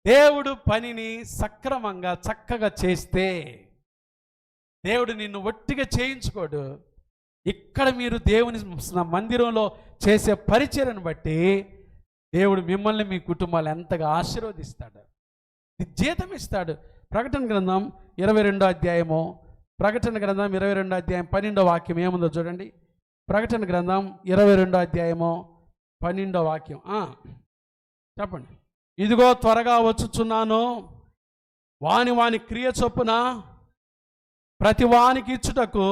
దేవుడు పనిని సక్రమంగా చక్కగా చేస్తే దేవుడు నిన్ను ఒట్టిగా చేయించుకోడు. ఇక్కడ మీరు దేవుని మందిరంలో చేసే పరిచర్యను బట్టి దేవుడు మిమ్మల్ని మీ కుటుంబాలు ఎంతగా ఆశీర్వదిస్తాడు, జీతం ఇస్తాడు. ప్రకటన గ్రంథం 22వ అధ్యాయము, ప్రకటన గ్రంథం 22వ అధ్యాయం 12వ వాక్యం ఏముందో చూడండి. ప్రకటన గ్రంథం 22వ అధ్యాయము 12వ వాక్యం చెప్పండి. ఇదిగో త్వరగా వచ్చుచున్నాను, వాని క్రియ చొప్పున ప్రతి వానికి ఇచ్చుటకు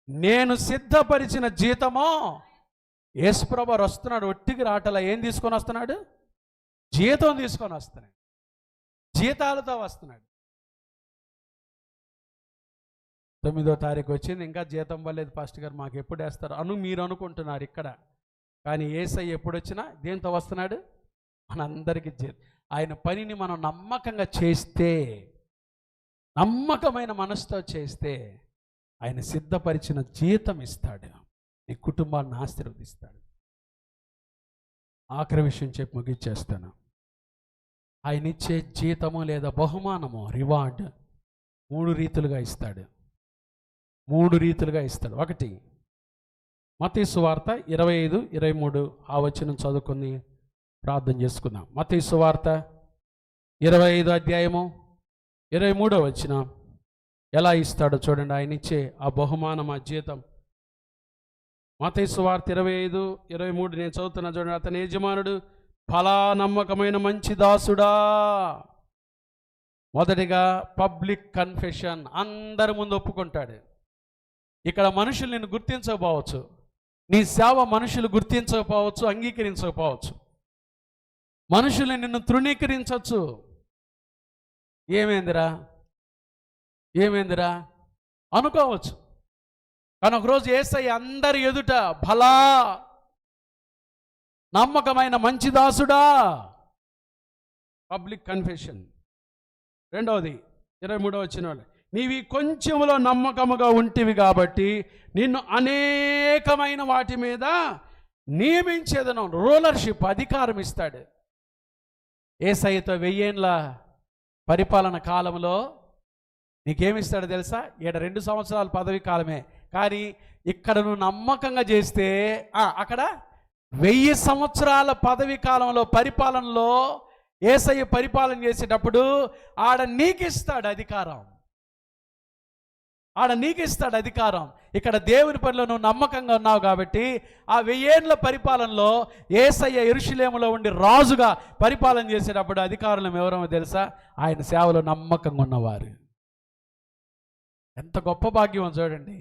నేను సిద్ధపరిచిన జీతమో. యేసుప్రభు వస్తున్నాడు, ఒట్టికి రాటలా. ఏం తీసుకొని వస్తున్నాడు? జీతం తీసుకొని వస్తున్నాడు, జీతాలతో వస్తున్నాడు. 9వ తారీఖు వచ్చింది, ఇంకా జీతం పర్లేదు పాస్టర్ గారు, మాకు ఎప్పుడు వేస్తారు మీరు అనుకుంటున్నారు ఇక్కడ. కానీ యేసయ్య ఎప్పుడు వచ్చినా దేంతో వస్తున్నాడు? మనందరికీ ఆయన పనిని మనం నమ్మకంగా చేస్తే, నమ్మకమైన మనసుతో చేస్తే ఆయన సిద్ధపరిచిన జీతం ఇస్తాడు, నీ కుటుంబాన్ని ఆశీర్వదిస్తాడు. ఆఖరి విషయం చెప్పి ముగిచ్చేస్తాను. ఆయన ఇచ్చే జీతము లేదా బహుమానము, రివార్డ్ 3 రీతులుగా ఇస్తాడు. 3 రీతులుగా ఇస్తాడు. 1 మత్తయి సువార్త 25-23 ఆ వచనం చదువుకుని ప్రార్థన చేసుకుందాం. మత్తయి సువార్త 25వ అధ్యాయము 23వ వచనం ఎలా ఇస్తాడో చూడండి. ఆయన ఇచ్చే ఆ బహుమానం, ఆ జీతం. మత్తయి సువార్త 25-23 నేను చదువుతున్నా చూడండి. అతని యజమానుడు, ఫలా నమ్మకమైన మంచి దాసుడా. మొదటిగా పబ్లిక్ కన్ఫెషన్, అందరి ముందు ఒప్పుకుంటాడు. ఇక్కడ మనుషులు నిన్ను గుర్తించకపోవచ్చు, నీ సేవ మనుషులు గుర్తించకపోవచ్చు, అంగీకరించకపోవచ్చు, మనుషులు నిన్ను తృణీకరించవచ్చు. ఏమైందిరా అనుకోవచ్చు. కానీ ఒకరోజు యేసయ్య అందరి ఎదుట, భలా నమ్మకమైన మంచి దాసుడా, పబ్లిక్ కన్ఫెషన్. 2వది 23వ వచనం, నీవి కొంచెంలో నమ్మకముగా ఉంటివి కాబట్టి నిన్ను అనేకమైన వాటి మీద నియమించేదను. రూలర్షిప్, అధికారం ఇస్తాడు. యేసయ్యతో 1000 ఏళ్ల పరిపాలన కాలంలో నీకేమిస్తాడో తెలుసా? 2 సంవత్సరాల పదవి కాలమే, కానీ ఇక్కడ నువ్వు నమ్మకంగా చేస్తే అక్కడ 1000 సంవత్సరాల పదవి కాలంలో, పరిపాలనలో యేసయ్య పరిపాలన చేసేటప్పుడు ఆడ నీకిస్తాడు అధికారం. ఇక్కడ దేవుని పనిలో నువ్వు నమ్మకంగా ఉన్నావు కాబట్టి ఆ 1000 ఏళ్ల పరిపాలనలో యేసయ్య యెరూషలేములో ఉండి రాజుగా పరిపాలన చేసేటప్పుడు అధికారులు ఎవరో తెలుసా? ఆయన సేవలో నమ్మకంగా ఉన్నవారు. ఎంత గొప్ప భాగ్యం చూడండి.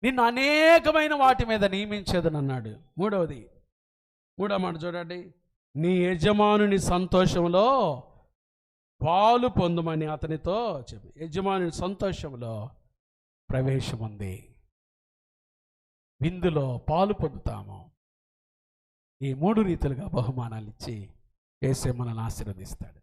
నిన్ను అనేకమైన వాటి మీద నియమించేదనన్నాడు. 3వ మాట చూడండి, నీ యజమానుని సంతోషంలో పాలు పొందుమని అతనితో చెప్పి. యజమానుని సంతోషంలో ప్రవేశం ఉంది, విందులో పాలు పొందుతాము. ఈ 3 రీతులుగా బహుమానాలు ఇచ్చి యేసయ్య మనల్ని ఆశీర్వదిస్తాడు.